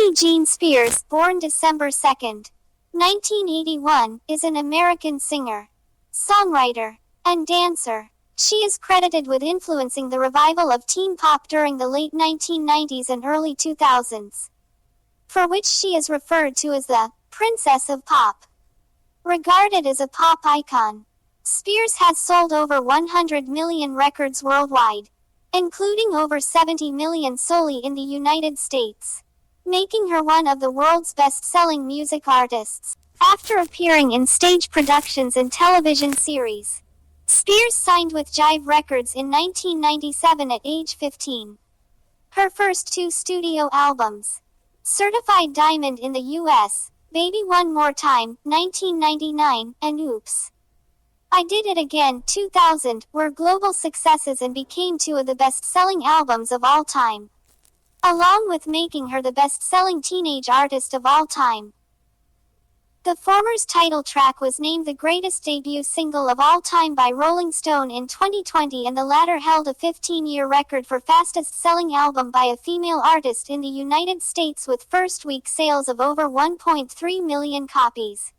Britney Jean Spears, born December 2, 1981, is an American singer, songwriter, and dancer. She is credited with influencing the revival of teen pop during the late 1990s and early 2000s, for which she is referred to as the Princess of Pop. Regarded as a pop icon, Spears has sold over 100 million records worldwide, including over 70 million solely in the United States, making her one of the world's best-selling music artists. After appearing in stage productions and television series, Spears signed with Jive Records in 1997 at age 15. Her first two studio albums, certified diamond in the US, Baby One More Time, 1999, and Oops, I Did It Again, 2000, were global successes and became two of the best-selling albums of all time, along with making her the best-selling teenage artist of all time. The former's title track was named the greatest debut single of all time by Rolling Stone in 2020, and the latter held a 15-year record for fastest-selling album by a female artist in the United States with first-week sales of over 1.3 million copies.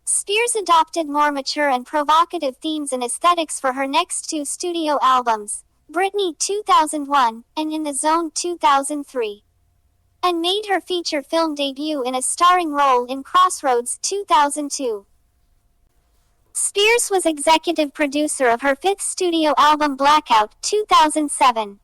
Spears adopted more mature and provocative themes and aesthetics for her next two studio albums, Britney 2001 and In the Zone 2003, and made her feature film debut in a starring role in Crossroads 2002. Spears was executive producer of her fifth studio album Blackout 2007,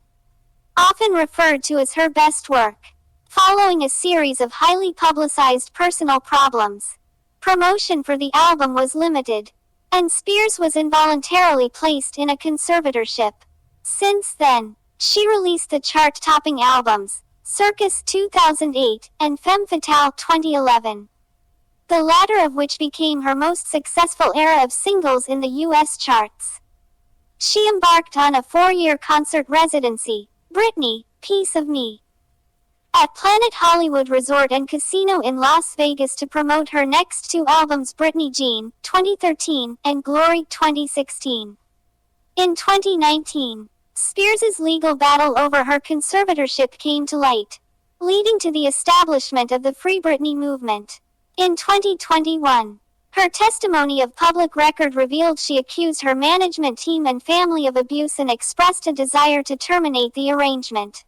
often referred to as her best work. Following a series of highly publicized personal problems, promotion for the album was limited, and Spears was involuntarily placed in a conservatorship. Since then, she released the chart-topping albums, Circus 2008 and Femme Fatale 2011, the latter of which became her most successful era of singles in the US charts. She embarked on a 4-year concert residency, Britney, Piece of Me, at Planet Hollywood Resort and Casino in Las Vegas to promote her next two albums, Britney Jean 2013 and Glory 2016. In 2019, Spears' legal battle over her conservatorship came to light, leading to the establishment of the Free Britney movement. In 2021, her testimony of public record revealed she accused her management team and family of abuse and expressed a desire to terminate the arrangement.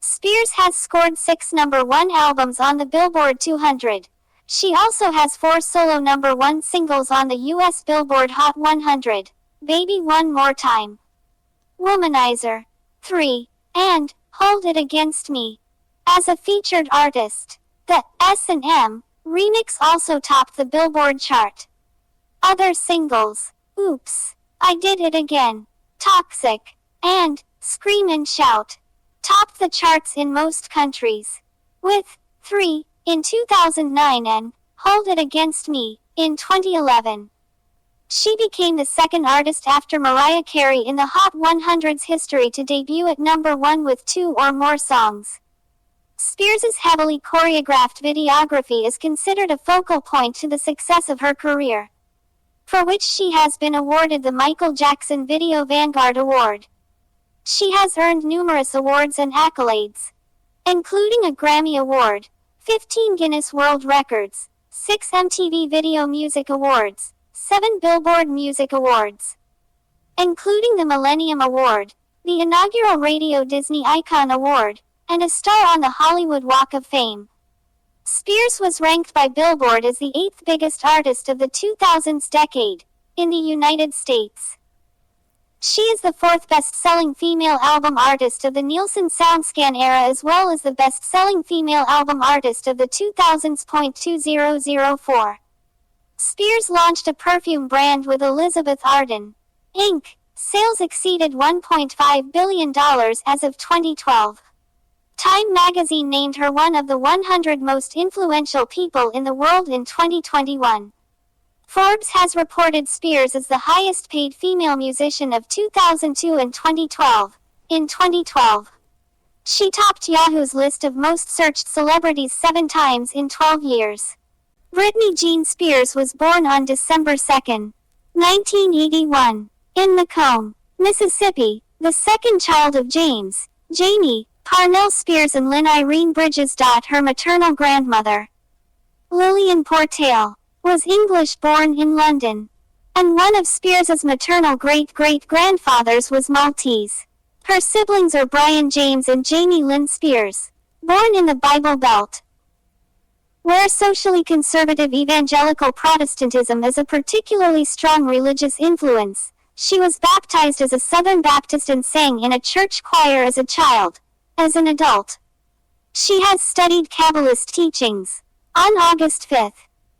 Spears has scored 6 #1 albums on the Billboard 200. She also has 4 solo #1 singles on the US Billboard Hot 100, Baby One More Time, Womanizer 3, and Hold It Against Me. As a featured artist, the S&M remix also topped the Billboard chart. Other singles, Oops, I Did It Again, Toxic, and Scream and Shout, topped the charts in most countries, with 3 in 2009 and Hold It Against Me in 2011. She became the second artist after Mariah Carey in the Hot 100's history to debut at #1 with 2 or more songs. Spears' heavily choreographed videography is considered a focal point to the success of her career, for which she has been awarded the Michael Jackson Video Vanguard Award. She has earned numerous awards and accolades, including a Grammy Award, 15 Guinness World Records, 6 MTV Video Music Awards, 7 Billboard Music Awards, including the Millennium Award, the inaugural Radio Disney Icon Award, and a star on the Hollywood Walk of Fame. Spears was ranked by Billboard as the 8th biggest artist of the 2000s decade in the United States. She is the 4th best-selling female album artist of the Nielsen SoundScan era, as well as the best-selling female album artist of the 2000s. 2004. Spears launched a perfume brand with Elizabeth Arden, Inc. Sales exceeded $1.5 billion as of 2012. Time magazine named her one of the 100 most influential people in the world in 2021. Forbes has reported Spears as the highest-paid female musician of 2002 and 2012. In 2012, she topped Yahoo's list of most searched celebrities 7 times in 12 years. Britney Jean Spears was born on December 2, 1981, in Macomb, Mississippi, the second child of James, Jamie, Parnell Spears and Lynn Irene Bridges. Her maternal grandmother, Lillian Portale, was English-born in London, and one of Spears's maternal great-great-grandfathers was Maltese. Her siblings are Brian James and Jamie Lynn Spears. Born in the Bible Belt, where socially conservative evangelical Protestantism is a particularly strong religious influence, she was baptized as a Southern Baptist and sang in a church choir as a child. As an adult, she has studied Kabbalist teachings. On August 5,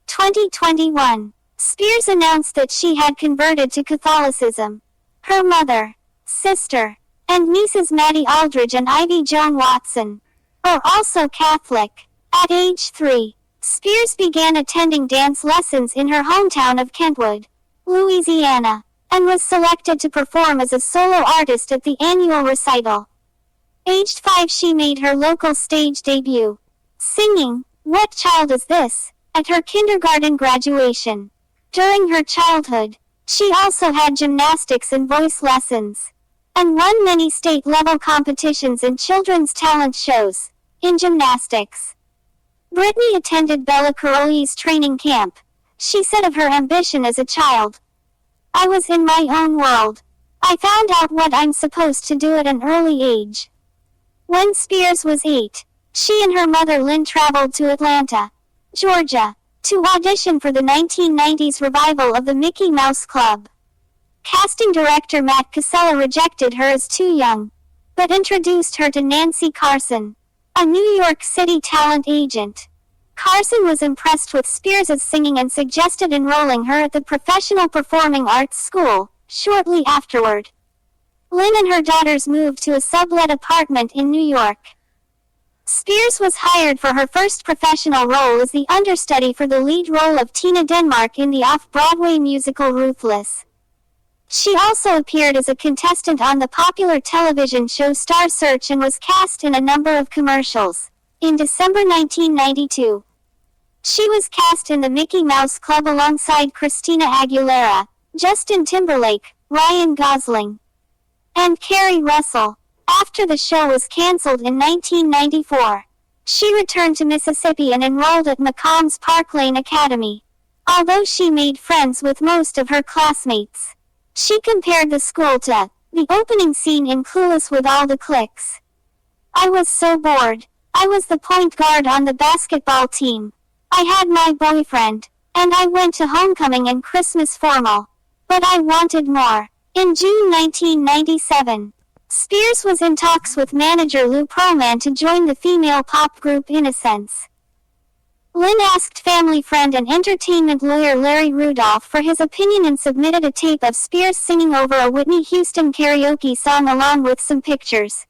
2021, Spears announced that she had converted to Catholicism. Her mother, sister, and nieces Maddie Aldridge and Ivy Joan Watson are also Catholic. At age 3, Spears began attending dance lessons in her hometown of Kentwood, Louisiana, and was selected to perform as a solo artist at the annual recital. Aged 5, she made her local stage debut, singing "What Child Is This?" at her kindergarten graduation. During her childhood, she also had gymnastics and voice lessons, and won many state-level competitions and children's talent shows. In gymnastics, Britney attended Bella Karolyi's training camp. She said of her ambition as a child, "I was in my own world. I found out what I'm supposed to do at an early age." When Spears was 8, she and her mother Lynn traveled to Atlanta, Georgia, to audition for the 1990s revival of the Mickey Mouse Club. Casting director Matt Casella rejected her as too young, but introduced her to Nancy Carson, a New York City talent agent. Carson was impressed with Spears' singing and suggested enrolling her at the Professional Performing Arts School. Shortly afterward, Lynn and her daughters moved to a sublet apartment in New York. Spears was hired for her first professional role as the understudy for the lead role of Tina Denmark in the off-Broadway musical Ruthless. She also appeared as a contestant on the popular television show Star Search and was cast in a number of commercials. In December 1992, she was cast in the Mickey Mouse Club alongside Christina Aguilera, Justin Timberlake, Ryan Gosling, and Kerry Russell. After the show was canceled in 1994, she returned to Mississippi and enrolled at Macomb's Park Lane Academy. Although she made friends with most of her classmates, she compared the school to the opening scene in Clueless with all the clicks. "I was so bored. I was the point guard on the basketball team. I had my boyfriend, and I went to homecoming and Christmas formal. But I wanted more." In June 1997, Spears was in talks with manager Lou Pearlman to join the female pop group Innocence. Lynn asked family friend and entertainment lawyer Larry Rudolph for his opinion and submitted a tape of Spears singing over a Whitney Houston karaoke song along with some pictures.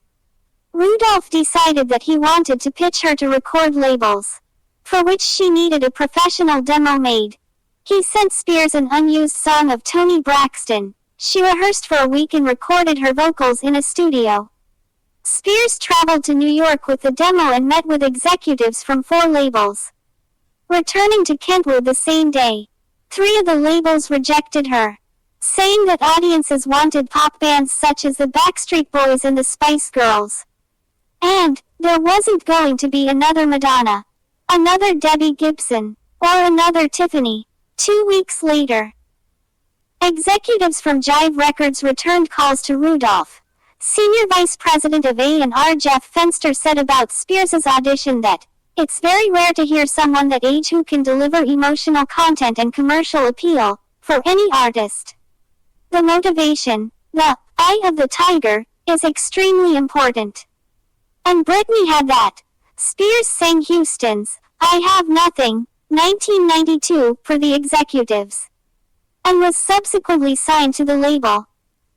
Rudolph decided that he wanted to pitch her to record labels, for which she needed a professional demo made. He sent Spears an unused song of Toni Braxton. She rehearsed for a week and recorded her vocals in a studio. Spears traveled to New York with the demo and met with executives from 4 labels. Returning to Kentwood the same day, 3 of the labels rejected her, saying that audiences wanted pop bands such as the Backstreet Boys and the Spice Girls. And there wasn't going to be another Madonna, another Debbie Gibson, or another Tiffany. 2 weeks later, executives from Jive Records returned calls to Rudolph. Senior Vice President of A&R Jeff Fenster said about Spears' audition that, "It's very rare to hear someone that age who can deliver emotional content and commercial appeal, for any artist. The motivation, the eye of the tiger, is extremely important." And Britney had that. Spears sang Houston's "I Have Nothing," 1992, for the executives, and was subsequently signed to the label.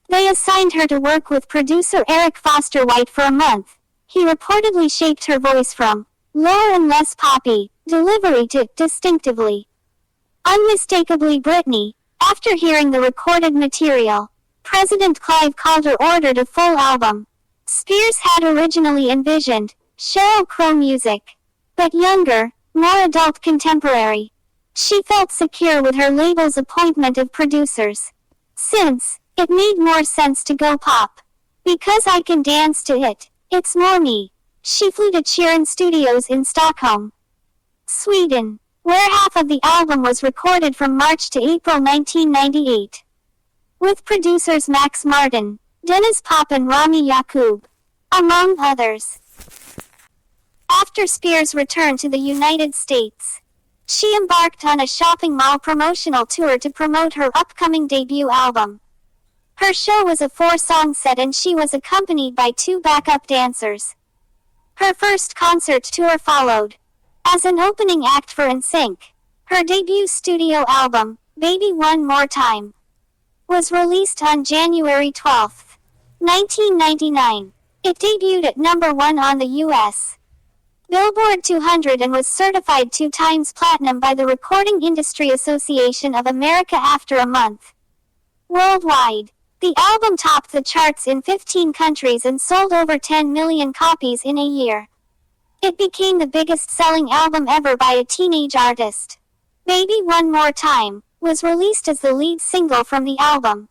They assigned her to work with producer Eric Foster White for a month. He reportedly shaped her voice from lower and less poppy delivery to distinctively, unmistakably Britney. After hearing the recorded material, President Clive Calder ordered a full album. Spears had originally envisioned Sheryl Crow music, but younger, more adult contemporary. She felt secure with her label's appointment of producers, since it made more sense to go pop. "Because I can dance to it," It's more me. She flew to Cheeren Studios in Stockholm, Sweden, where half of the album was recorded from March to April 1998. With producers Max Martin, Dennis Pop and Rami Yacoub, among others. After Spears returned to the United States, she embarked on a shopping mall promotional tour to promote her upcoming debut album. Her show was a 4-song set and she was accompanied by 2 backup dancers. Her first concert tour followed. As an opening act for NSYNC, her debut studio album, Baby One More Time, was released on January 12, 1999. It debuted at number 1 on the U.S. Billboard 200 and was certified 2 times platinum by the Recording Industry Association of America after a month. Worldwide, the album topped the charts in 15 countries and sold over 10 million copies in a year. It became the biggest-selling album ever by a teenage artist. Baby One More Time was released as the lead single from the album.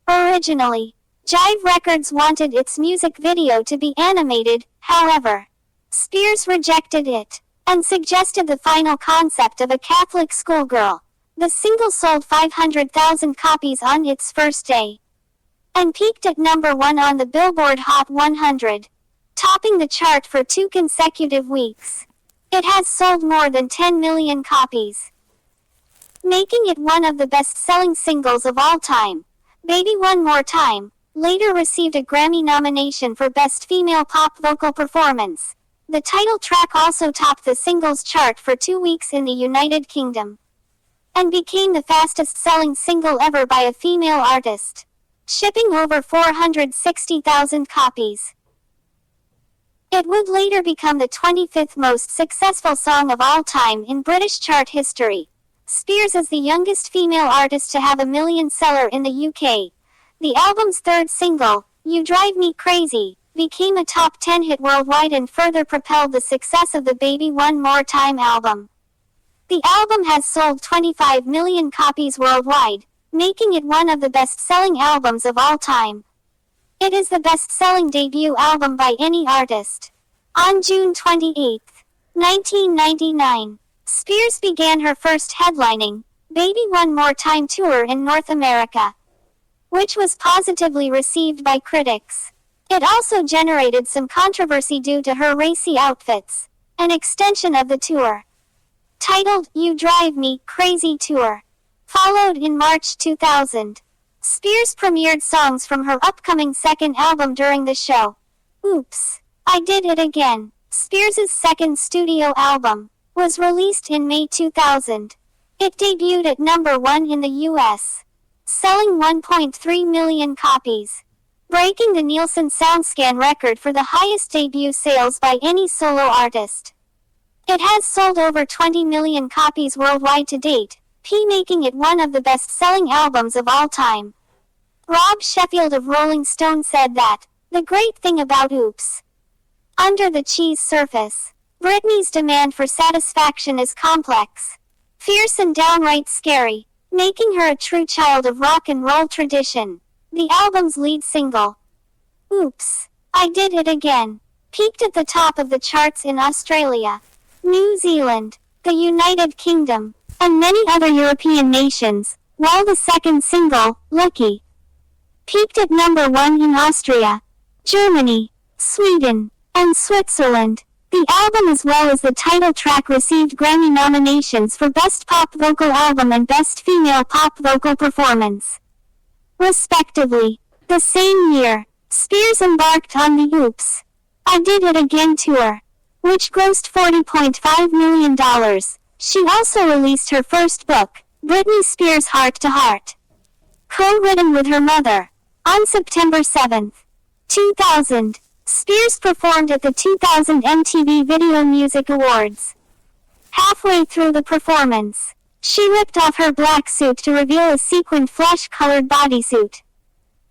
Originally, Jive Records wanted its music video to be animated, however, Spears rejected it, and suggested the final concept of a Catholic schoolgirl. The single sold 500,000 copies on its first day, and peaked at number 1 on the Billboard Hot 100, topping the chart for 2 consecutive weeks. It has sold more than 10 million copies, making it one of the best-selling singles of all time. Baby One More Time later received a Grammy nomination for Best Female Pop Vocal Performance. The title track also topped the singles chart for 2 weeks in the United Kingdom, and became the fastest-selling single ever by a female artist, shipping over 460,000 copies. It would later become the 25th most successful song of all time in British chart history. Spears is the youngest female artist to have a million-seller in the UK. The album's 3rd single, You Drive Me Crazy, became a top 10 hit worldwide and further propelled the success of the Baby One More Time album. The album has sold 25 million copies worldwide, making it one of the best-selling albums of all time. It is the best-selling debut album by any artist. On June 28, 1999, Spears began her first headlining, Baby One More Time tour in North America, which was positively received by critics. It also generated some controversy due to her racy outfits. An extension of the tour, titled You Drive Me Crazy Tour, followed in March 2000. Spears premiered songs from her upcoming 2nd album during the show. Oops, I Did It Again, Spears' 2nd studio album, was released in May 2000. It debuted at number 1 in the U.S., selling 1.3 million copies, breaking the Nielsen SoundScan record for the highest debut sales by any solo artist. It has sold over 20 million copies worldwide to date, making it one of the best-selling albums of all time. Rob Sheffield of Rolling Stone said that, "The great thing about Oops, Under the Cheese Surface, Britney's demand for satisfaction is complex, fierce and downright scary, making her a true child of rock and roll tradition." The album's lead single, Oops, I Did It Again, peaked at the top of the charts in Australia, New Zealand, the United Kingdom, and many other European nations, while the 2nd single, Lucky, peaked at number 1 in Austria, Germany, Sweden, and Switzerland. The album as well as the title track received Grammy nominations for Best Pop Vocal Album and Best Female Pop Vocal Performance, respectively. The same year, Spears embarked on the Oops, I Did It Again tour, which grossed $40.5 million. She also released her first book, Britney Spears Heart to Heart, co-written with her mother. On September 7, 2000, Spears performed at the 2000 MTV Video Music Awards. Halfway through the performance, she ripped off her black suit to reveal a sequined flesh-colored bodysuit,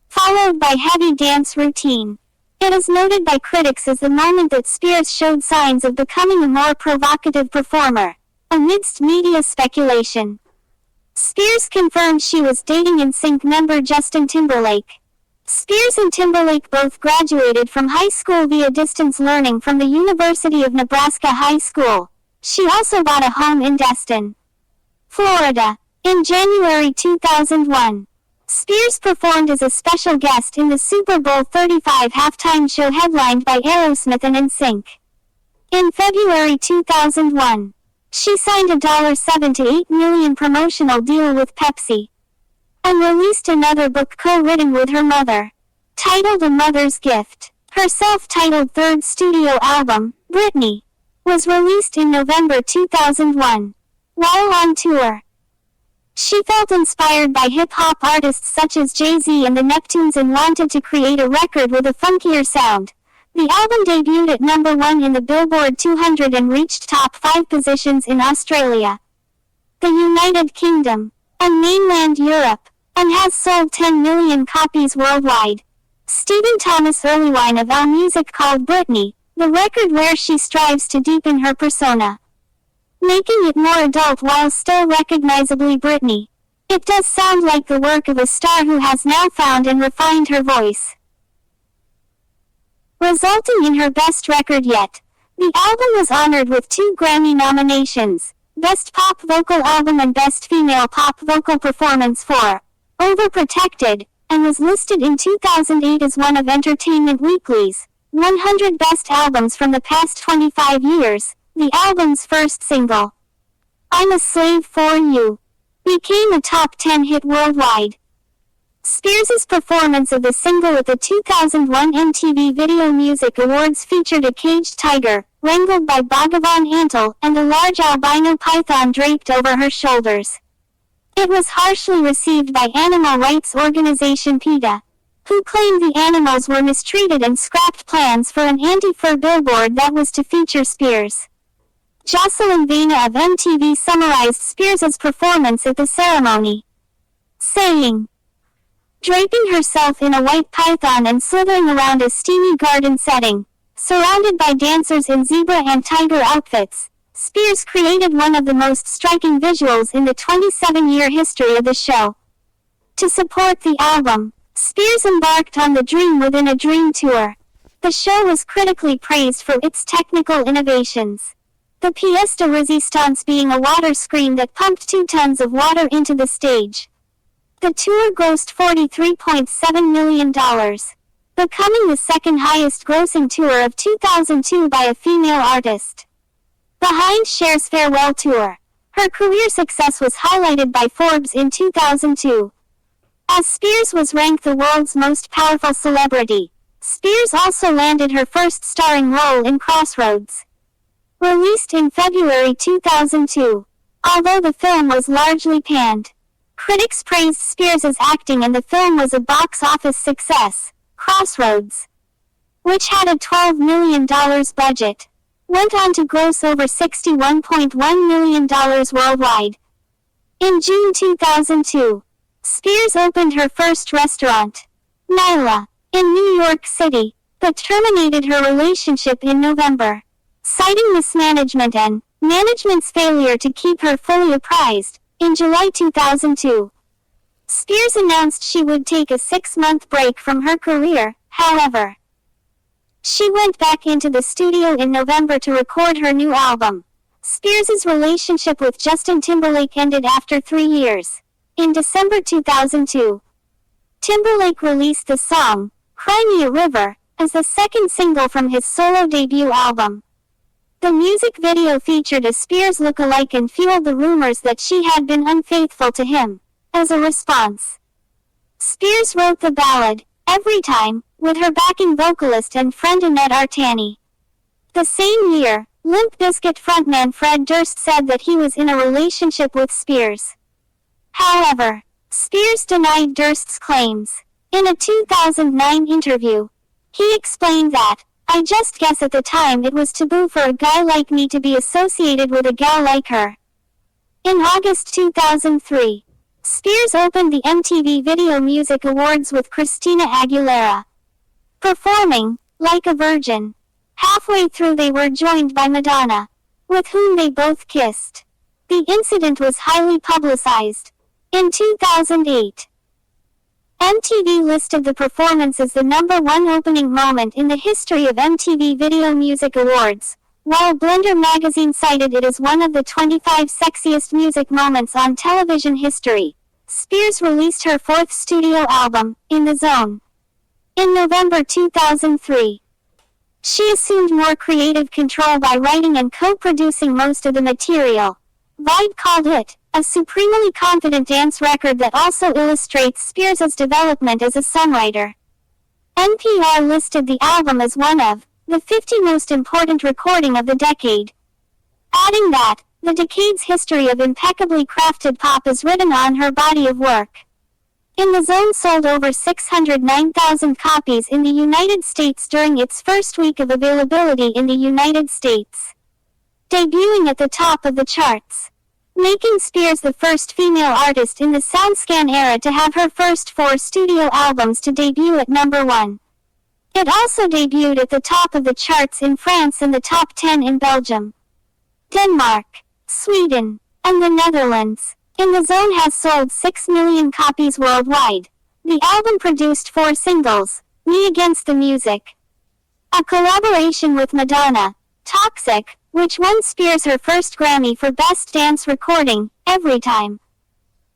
followed by heavy dance routine. It is noted by critics as the moment that Spears showed signs of becoming a more provocative performer, amidst media speculation. Spears confirmed she was dating NSYNC member Justin Timberlake. Spears and Timberlake both graduated from high school via distance learning from the University of Nebraska High School. She also bought a home in Destin, Florida, in January 2001. Spears performed as a special guest in the Super Bowl 35 halftime show headlined by Aerosmith and NSYNC. In February 2001, she signed a $7 to $8 million promotional deal with Pepsi and released another book co-written with her mother, titled A Mother's Gift. Her self-titled third studio album, Britney, was released in November 2001. While on tour, she felt inspired by hip-hop artists such as Jay-Z and the Neptunes and wanted to create a record with a funkier sound. The album debuted at number 1 in the Billboard 200 and reached top 5 positions in Australia, the United Kingdom, and mainland Europe, and has sold 10 million copies worldwide. Stephen Thomas Erlewine of AllMusic called Britney the record where she strives to deepen her persona, making it more adult while still recognizably Britney. It does sound like the work of a star who has now found and refined her voice, resulting in her best record yet. The album was honored with 2 Grammy nominations, Best Pop Vocal Album and Best Female Pop Vocal Performance for Overprotected, and was listed in 2008 as one of Entertainment Weekly's 100 Best Albums from the past 25 years. The album's first single, I'm a Slave for You, became a top 10 hit worldwide. Spears' performance of the single at the 2001 MTV Video Music Awards featured a caged tiger, wrangled by Bhagavan Antal, and a large albino python draped over her shoulders. It was harshly received by animal rights organization PETA, who claimed the animals were mistreated and scrapped plans for an anti-fur billboard that was to feature Spears. Jocelyn Vena of MTV summarized Spears' performance at the ceremony, saying, draping herself in a white python and slithering around a steamy garden setting, surrounded by dancers in zebra and tiger outfits, Spears created one of the most striking visuals in the 27-year history of the show. To support the album, Spears embarked on the Dream Within a Dream tour. The show was critically praised for its technical innovations, the pièce de résistance being a water screen that pumped 2 tons of water into the stage. The tour grossed $43.7 million, becoming the second highest grossing tour of 2002 by a female artist, behind Cher's farewell tour. Her career success was highlighted by Forbes in 2002, as Spears was ranked the world's most powerful celebrity. Spears also landed her first starring role in Crossroads, released in February 2002. Although the film was largely panned, critics praised Spears' acting and the film was a box office success. Crossroads, which had a $12 million budget, went on to gross over $61.1 million worldwide. In June 2002, Spears opened her first restaurant, Nyla, in New York City, but terminated her relationship in November, citing mismanagement and management's failure to keep her fully apprised. In July 2002, Spears announced she would take a 6-month break from her career. However, she went back into the studio in November to record her new album. Spears' relationship with Justin Timberlake ended after 3 years. In December 2002, Timberlake released the song, Cry Me a River, as the second single from his solo debut album. The music video featured a Spears look-alike and fueled the rumors that she had been unfaithful to him. As a response, Spears wrote the ballad, Every Time, with her backing vocalist and friend Annette Artani. The same year, Limp Bizkit frontman Fred Durst said that he was in a relationship with Spears. However, Spears denied Durst's claims. In a 2009 interview, he explained that, I just guess at the time it was taboo for a guy like me to be associated with a gal like her. In August 2003, Spears opened the MTV Video Music Awards with Christina Aguilera, performing Like a Virgin. Halfway through they were joined by Madonna, with whom they both kissed. The incident was highly publicized. In 2008, MTV listed the performance as the #1 opening moment in the history of MTV Video Music Awards, while Blender magazine cited it as one of the 25 sexiest music moments on television history. Spears released her fourth studio album, In the Zone, in November 2003. She assumed more creative control by writing and co-producing most of the material. Vibe called it a supremely confident dance record that also illustrates Spears' development as a songwriter. NPR listed the album as one of the 50 most important recording of the decade, adding that the decade's history of impeccably crafted pop is written on her body of work. In the Zone sold over 609,000 copies in the United States during its first week of availability in the United States, debuting at the top of the charts, making Spears the first female artist in the SoundScan era to have her first 4 studio albums to debut at #1. It also debuted at the top of the charts in France and the top 10 in Belgium, Denmark, Sweden, and the Netherlands. In the Zone has sold 6 million copies worldwide. The album produced 4 singles: Me Against the Music, a collaboration with Madonna; Toxic, which won Spears her first Grammy for Best Dance Recording, Every Time;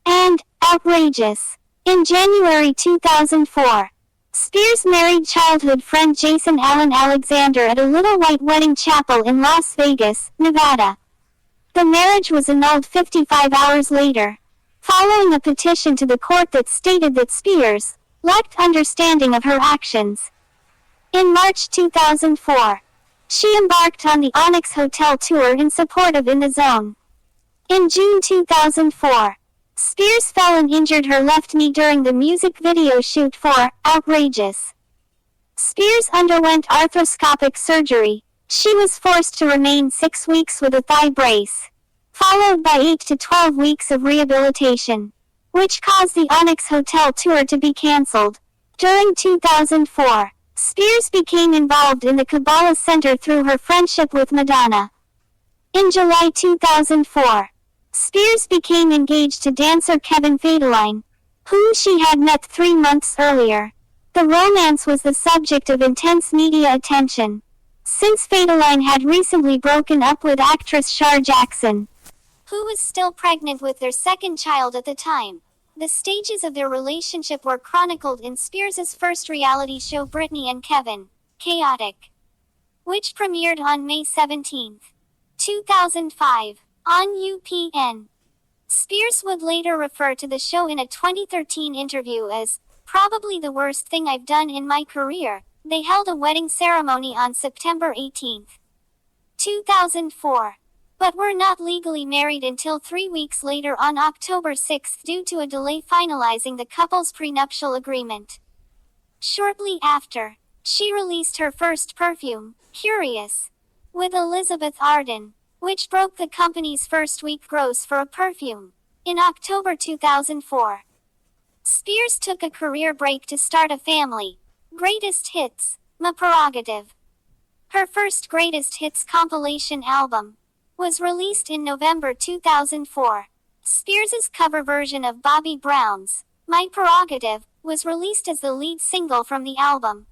and Outrageous. In January 2004, Spears married childhood friend Jason Allen Alexander at a Little White Wedding Chapel in Las Vegas, Nevada. The marriage was annulled 55 hours later, following a petition to the court that stated that Spears lacked understanding of her actions. In March 2004, she embarked on the Onyx Hotel tour in support of In the Zone. In June 2004, Spears fell and injured her left knee during the music video shoot for Outrageous. Spears underwent arthroscopic surgery. She was forced to remain 6 weeks with a thigh brace, followed by 8 to 12 weeks of rehabilitation, which caused the Onyx Hotel tour to be canceled. During 2004, Spears became involved in the Kabbalah Center through her friendship with Madonna. In July 2004, Spears became engaged to dancer Kevin Federline, whom she had met 3 months earlier. The romance was the subject of intense media attention, since Federline had recently broken up with actress Shar Jackson, who was still pregnant with their second child at the time. The stages of their relationship were chronicled in Spears' first reality show Britney and Kevin, Chaotic, which premiered on May 17, 2005, on UPN. Spears would later refer to the show in a 2013 interview as probably the worst thing I've done in my career. They held a wedding ceremony on September 18, 2004, but were not legally married until 3 weeks later on October 6 due to a delay finalizing the couple's prenuptial agreement. Shortly after, she released her first perfume, Curious, with Elizabeth Arden, which broke the company's first week gross for a perfume. In October 2004, Spears took a career break to start a family. Greatest Hits, My Prerogative. Her first Greatest Hits compilation album was released in November 2004. Spears' cover version of Bobby Brown's My Prerogative was released as the lead single from the album,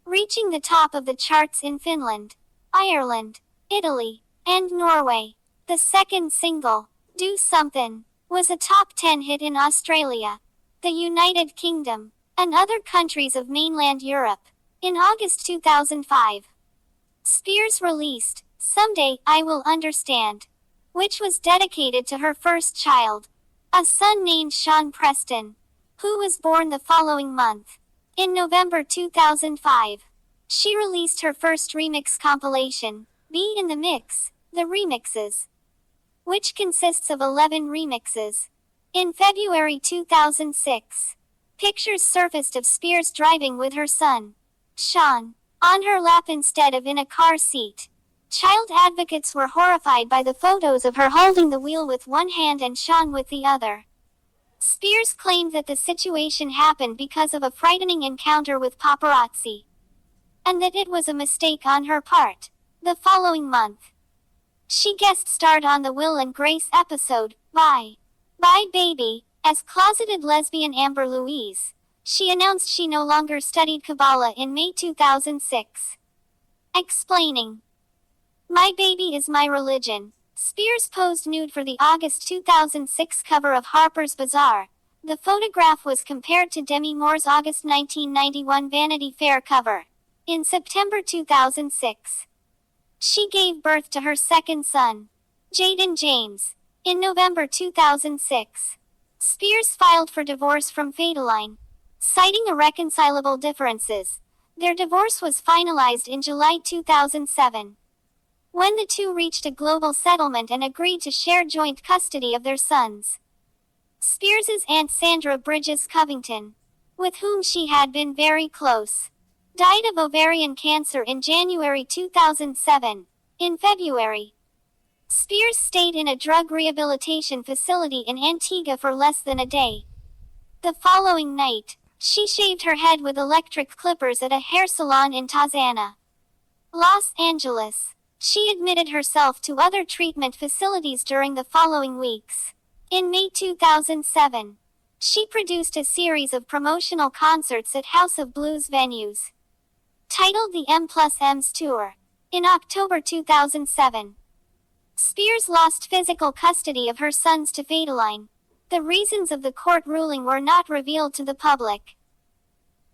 reaching the top of the charts in Finland, Ireland, Italy, and Norway. The second single, Do Somethin', was a top 10 hit in Australia, the United Kingdom, and other countries of mainland Europe. In August 2005, Spears released Someday I Will Understand, which was dedicated to her first child, a son named Sean Preston, who was born the following month. In November 2005, she released her first remix compilation, Be in the Mix, The Remixes, which consists of 11 remixes. In February 2006, pictures surfaced of Spears driving with her son, Sean, on her lap instead of in a car seat. Child advocates were horrified by the photos of her holding the wheel with one hand and Sean with the other. Spears claimed that the situation happened because of a frightening encounter with paparazzi, and that it was a mistake on her part. The following month, she guest starred on the Will and Grace episode, Bye, Bye Baby, as closeted lesbian Amber Louise. She announced she no longer studied Kabbalah in May 2006. Explaining, "My baby is my religion." Spears posed nude for the August 2006 cover of Harper's Bazaar. The photograph was compared to Demi Moore's August 1991 Vanity Fair cover. In September 2006, she gave birth to her second son, Jaden James. In November 2006, Spears filed for divorce from Federline, citing irreconcilable differences. Their divorce was finalized in July 2007, when the two reached a global settlement and agreed to share joint custody of their sons. Spears' aunt Sandra Bridges Covington, with whom she had been very close, died of ovarian cancer in January 2007. In February, Spears stayed in a drug rehabilitation facility in Antigua for less than a day. The following night, she shaved her head with electric clippers at a hair salon in Tarzana, Los Angeles. She admitted herself to other treatment facilities during the following weeks. In May 2007, she produced a series of promotional concerts at House of Blues venues, titled the M+M's Tour. In October 2007, Spears lost physical custody of her sons to Federline. The reasons of the court ruling were not revealed to the public.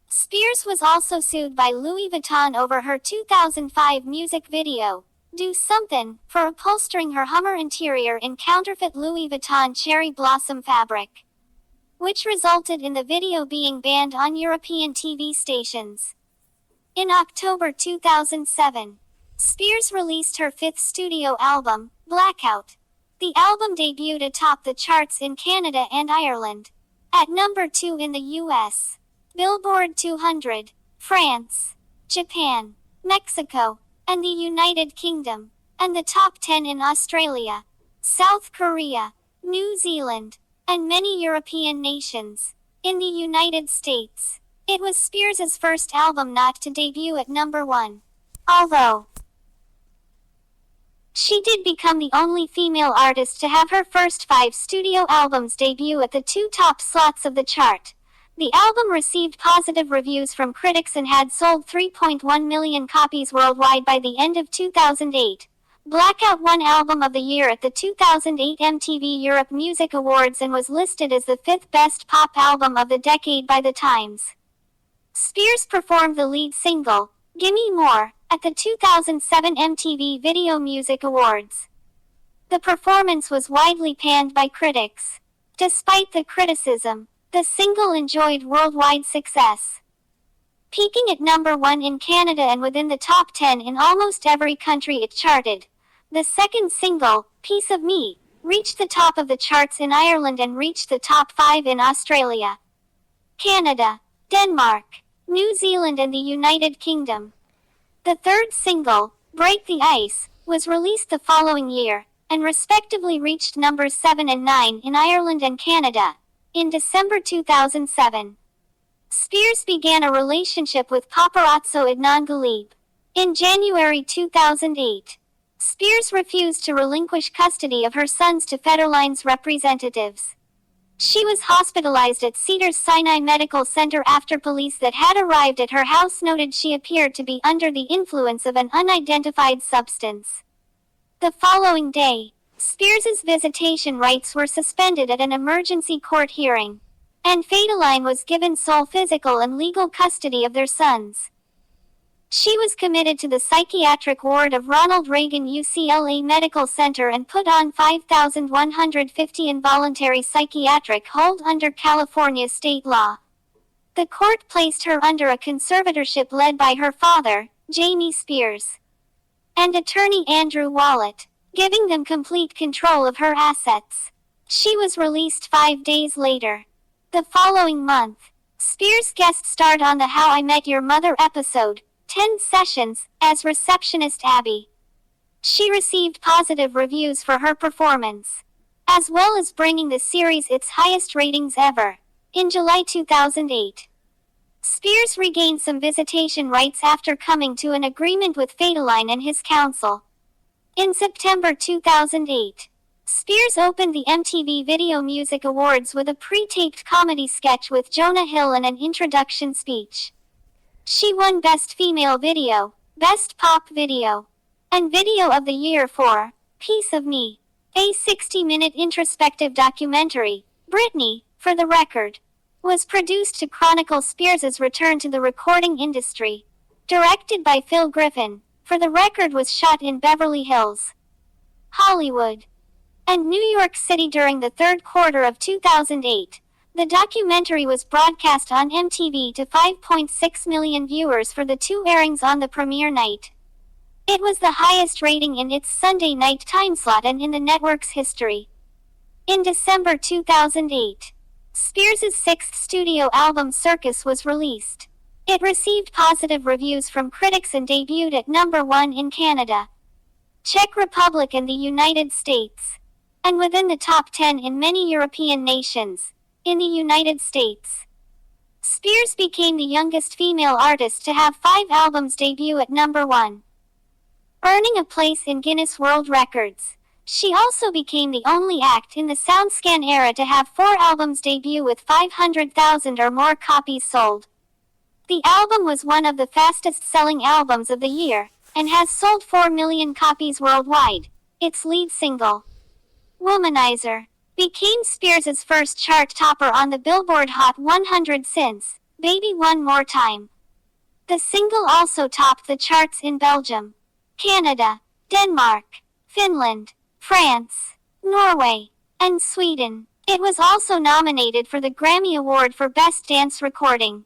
Spears was also sued by Louis Vuitton over her 2005 music video, "Do Something," for upholstering her Hummer interior in counterfeit Louis Vuitton cherry blossom fabric, which resulted in the video being banned on European TV stations. In October 2007, Spears released her fifth studio album, Blackout. The album debuted atop the charts in Canada and Ireland, at number 2 in the US, Billboard 200, France, Japan, Mexico, and the United Kingdom, and the top 10 in Australia, South Korea, New Zealand, and many European nations. In the United States, it was Spears' first album not to debut at number 1. Although she did become the only female artist to have her first 5 studio albums debut at the 2 top slots of the chart. The album received positive reviews from critics and had sold 3.1 million copies worldwide by the end of 2008. Blackout won Album of the Year at the 2008 MTV Europe Music Awards and was listed as the 5th best pop album of the decade by The Times. Spears performed the lead single, "Gimme More," at the 2007 MTV Video Music Awards. The performance was widely panned by critics. Despite the criticism, the single enjoyed worldwide success, peaking at number 1 in Canada and within the top 10 in almost every country it charted. The second single, "Piece of Me," reached the top of the charts in Ireland and reached the top 5 in Australia, Canada, Denmark, New Zealand and the United Kingdom. The third single, "Break the Ice," was released the following year, and respectively reached numbers 7 and 9 in Ireland and Canada. In December 2007, Spears began a relationship with paparazzo Adnan Ghalib. In January 2008, Spears refused to relinquish custody of her sons to Federline's representatives. She was hospitalized at Cedars-Sinai Medical Center after police that had arrived at her house noted she appeared to be under the influence of an unidentified substance. The following day, Spears' visitation rights were suspended at an emergency court hearing, and Federline was given sole physical and legal custody of their sons. She was committed to the psychiatric ward of Ronald Reagan UCLA Medical Center and put on 5,150 involuntary psychiatric hold under California state law. The court placed her under a conservatorship led by her father, Jamie Spears, and attorney Andrew Wallet, giving them complete control of her assets. She was released 5 days later. The following month, Spears guest starred on the How I Met Your Mother episode, 10 Sessions, as receptionist Abby. She received positive reviews for her performance, as well as bringing the series its highest ratings ever. In July 2008, Spears regained some visitation rights after coming to an agreement with Federline and his counsel. In September 2008, Spears opened the MTV Video Music Awards with a pre-taped comedy sketch with Jonah Hill and an introduction speech. She won Best Female Video, Best Pop Video, and Video of the Year for Piece of Me, a 60-minute introspective documentary. Britney, for the record, was produced to chronicle Spears' return to the recording industry. Directed by Phil Griffin, For the Record was shot in Beverly Hills, Hollywood, and New York City during the third quarter of 2008. The documentary was broadcast on MTV to 5.6 million viewers for the 2 airings on the premiere night. It was the highest rating in its Sunday night timeslot and in the network's history. In December 2008, Spears' 6th studio album Circus was released. It received positive reviews from critics and debuted at number 1 in Canada, Czech Republic and the United States, and within the top 10 in many European nations. In the United States, Spears became the youngest female artist to have 5 albums debut at number 1, earning a place in Guinness World Records. She also became the only act in the SoundScan era to have 4 albums debut with 500,000 or more copies sold. The album was one of the fastest-selling albums of the year, and has sold 4 million copies worldwide. Its lead single, Womanizer, became Spears' first chart topper on the Billboard Hot 100 since Baby One More Time. The single also topped the charts in Belgium, Canada, Denmark, Finland, France, Norway, and Sweden. It was also nominated for the Grammy Award for Best Dance Recording.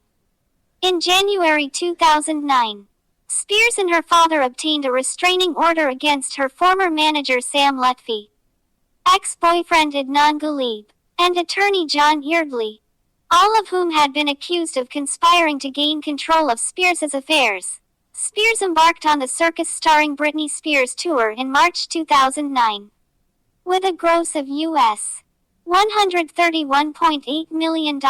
In January 2009, Spears and her father obtained a restraining order against her former manager Sam Lutfi, ex-boyfriend Adnan Ghalib, and attorney John Eardley, all of whom had been accused of conspiring to gain control of Spears' affairs. Spears embarked on the Circus starring Britney Spears tour in March 2009. With a gross of US $131.8 million,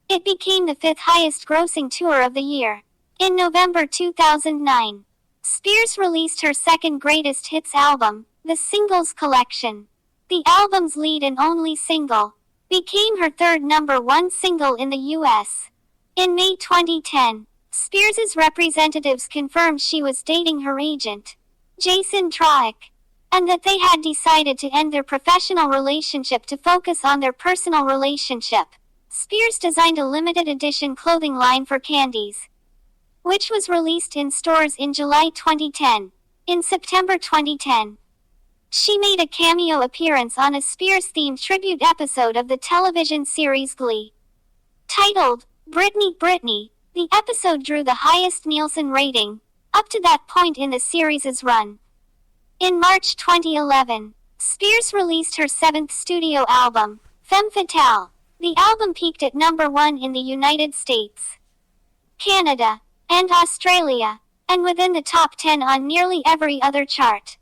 it became the 5th highest grossing tour of the year. In November 2009, Spears released her second greatest hits album, The Singles Collection. The album's lead and only single became her 3rd number 1 single in the US. In May 2010, Spears' representatives confirmed she was dating her agent, Jason Troick, and that they had decided to end their professional relationship to focus on their personal relationship. Spears designed a limited edition clothing line for Candies, which was released in stores in July 2010. In September 2010, she made a cameo appearance on a Spears-themed tribute episode of the television series Glee. Titled, Britney, Britney, the episode drew the highest Nielsen rating up to that point in the series' run. In March 2011, Spears released her 7th studio album, Femme Fatale. The album peaked at number 1 in the United States, Canada, and Australia, and within the top 10 on nearly every other chart.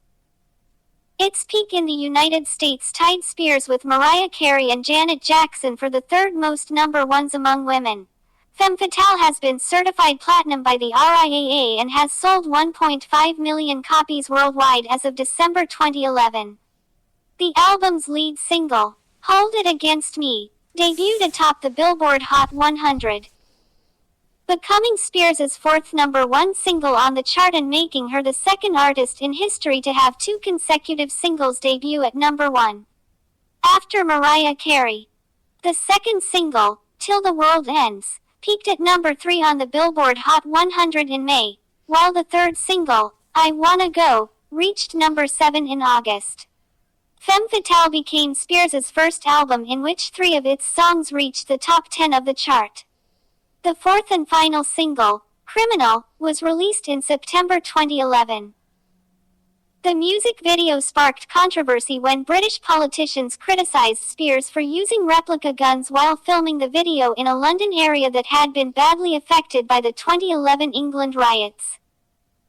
Its peak in the United States tied Spears with Mariah Carey and Janet Jackson for the 3rd most number 1s among women. Femme Fatale has been certified platinum by the RIAA and has sold 1.5 million copies worldwide as of December 2011. The album's lead single, Hold It Against Me, debuted atop the Billboard Hot 100. Becoming Spears' 4th number 1 single on the chart and making her the 2nd artist in history to have 2 consecutive singles debut at number 1. After Mariah Carey. The 2nd single, Till the World Ends, peaked at number 3 on the Billboard Hot 100 in May, while the 3rd single, I Wanna Go, reached number 7 in August. Femme Fatale became Spears' first album in which 3 of its songs reached the top 10 of the chart. The 4th and final single, Criminal, was released in September 2011. The music video sparked controversy when British politicians criticized Spears for using replica guns while filming the video in a London area that had been badly affected by the 2011 England riots.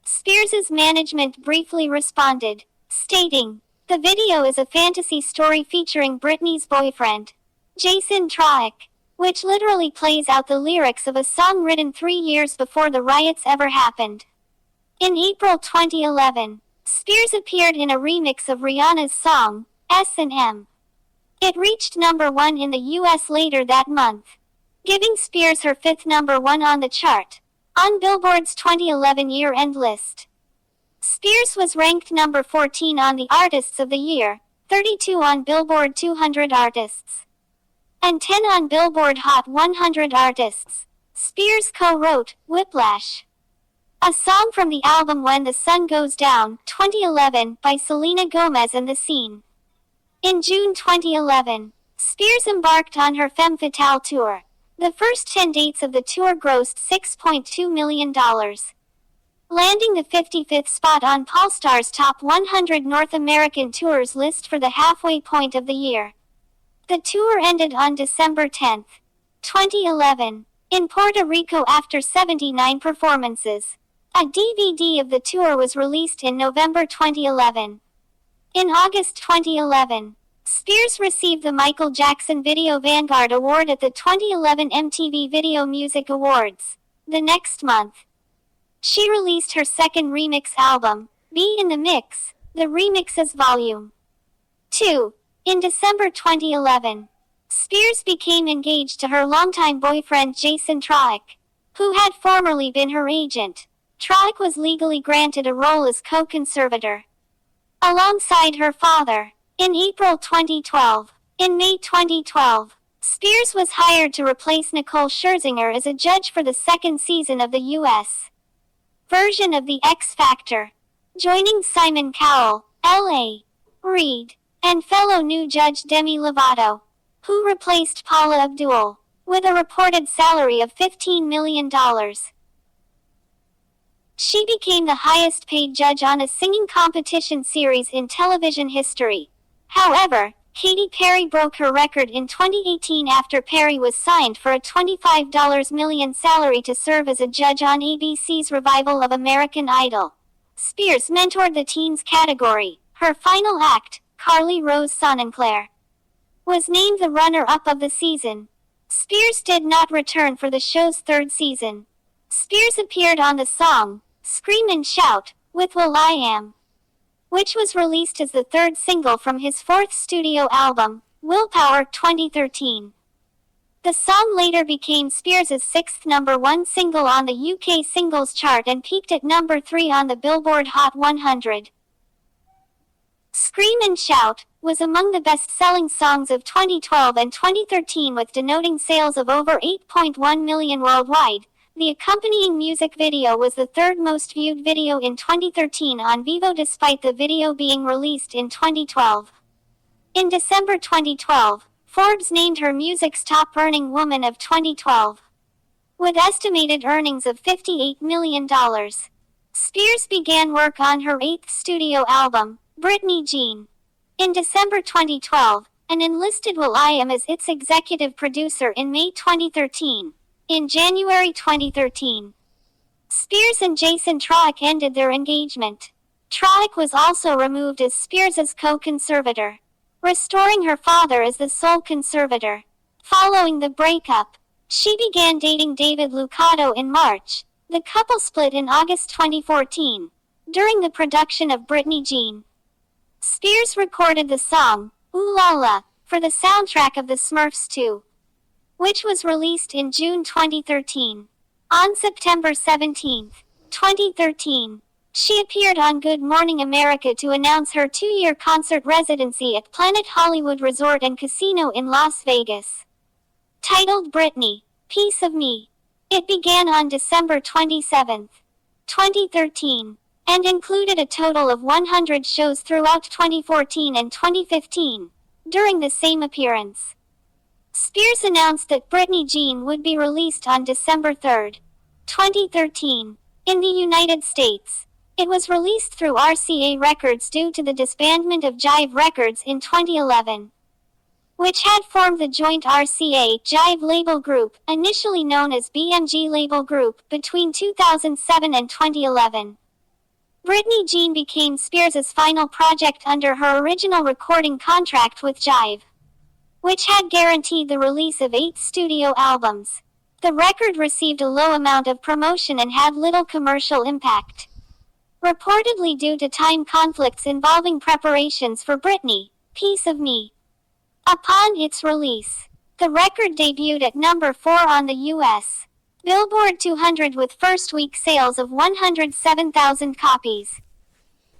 Spears' management briefly responded, stating, "The video is a fantasy story featuring Britney's boyfriend, Jason Troick, which literally plays out the lyrics of a song written 3 years before the riots ever happened." In April 2011, Spears appeared in a remix of Rihanna's song, S&M. It reached number 1 in the US later that month, giving Spears her 5th number 1 on the chart, on Billboard's 2011 year-end list. Spears was ranked number 14 on the Artists of the Year, 32 on Billboard 200 Artists, and 10 on Billboard Hot 100 Artists. Spears co-wrote Whiplash, a song from the album When the Sun Goes Down, 2011, by Selena Gomez and The Scene. In June 2011, Spears embarked on her Femme Fatale tour. The first 10 dates of the tour grossed $6.2 million, landing the 55th spot on Pollstar's Top 100 North American Tours list for the halfway point of the year. The tour ended on December 10, 2011, in Puerto Rico after 79 performances. A DVD of the tour was released in November 2011. In August 2011, Spears received the Michael Jackson Video Vanguard Award at the 2011 MTV Video Music Awards. The next month, she released her second remix album, Be in the Mix, the Remixes Volume 2. In December 2011, Spears became engaged to her longtime boyfriend Jason Troick, who had formerly been her agent. Troick was legally granted a role as co-conservator alongside her father. In April 2012, in May 2012, Spears was hired to replace Nicole Scherzinger as a judge for the second season of the U.S. version of The X Factor, joining Simon Cowell, L.A. Reid, and fellow new judge Demi Lovato, who replaced Paula Abdul, with a reported salary of $15 million. She became the highest-paid judge on a singing competition series in television history. However, Katy Perry broke her record in 2018 after Perry was signed for a $25 million salary to serve as a judge on ABC's revival of American Idol. Spears mentored the teens category. Her final act, Carly Rose Sonnenclair, was named the runner-up of the season. Spears did not return for the show's third season. Spears appeared on the song, Scream and Shout, with will.i.am, which was released as the third single from his fourth studio album, Willpower, 2013. The song later became Spears' sixth number 1 single on the UK singles chart and peaked at number 3 on the Billboard Hot 100. Scream and Shout was among the best-selling songs of 2012 and 2013 with denoting sales of over 8.1 million worldwide. The accompanying music video was the third most viewed video in 2013 on Vivo despite the video being released in 2012. In December 2012, Forbes named her music's top-earning woman of 2012, with estimated earnings of $58 million. Spears began work on her 8th studio album, Britney Jean, in December 2012, and enlisted will.i.am as its executive producer in May 2013. In January 2013, Spears and Jason Troick ended their engagement. Troick was also removed as Spears' co-conservator, restoring her father as the sole conservator. Following the breakup, she began dating David Lucado in March. The couple split in August 2014, during the production of Britney Jean. Spears recorded the song, Ooh La La, for the soundtrack of The Smurfs 2, which was released in June 2013. On September 17, 2013, she appeared on Good Morning America to announce her 2-year concert residency at Planet Hollywood Resort and Casino in Las Vegas. Titled Britney, Piece of Me, it began on December 27, 2013, and included a total of 100 shows throughout 2014 and 2015. During the same appearance, Spears announced that Britney Jean would be released on December 3, 2013. In the United States, it was released through RCA Records due to the disbandment of Jive Records in 2011, which had formed the joint RCA-Jive label group, initially known as BMG Label Group, between 2007 and 2011. Britney Jean became Spears' final project under her original recording contract with Jive, which had guaranteed the release of 8 studio albums. The record received a low amount of promotion and had little commercial impact, reportedly due to time conflicts involving preparations for Britney, Piece of Me. Upon its release, the record debuted at number 4 on the U.S. Billboard 200 with first-week sales of 107,000 copies,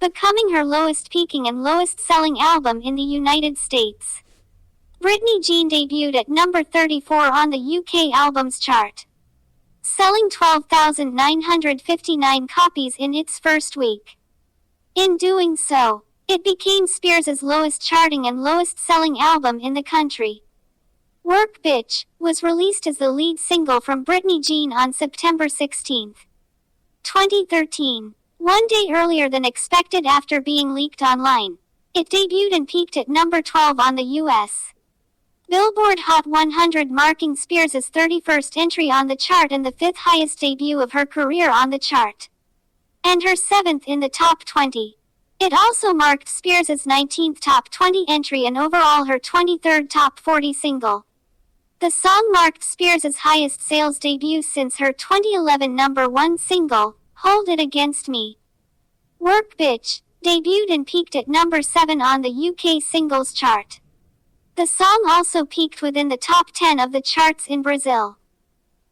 becoming her lowest-peaking and lowest-selling album in the United States. Britney Jean debuted at number 34 on the UK Albums Chart, selling 12,959 copies in its first week. In doing so, it became Spears' lowest charting and lowest-selling album in the country. Work Bitch was released as the lead single from Britney Jean on September 16, 2013, one day earlier than expected after being leaked online. It debuted and peaked at number 12 on the U.S. Billboard Hot 100, marking Spears' 31st entry on the chart and the 5th highest debut of her career on the chart, and her 7th in the top 20. It also marked Spears' 19th top 20 entry and overall her 23rd top 40 single. The song marked Spears' highest sales debut since her 2011 number 1 single, Hold It Against Me. Work Bitch debuted and peaked at number 7 on the UK singles chart. The song also peaked within the top 10 of the charts in Brazil,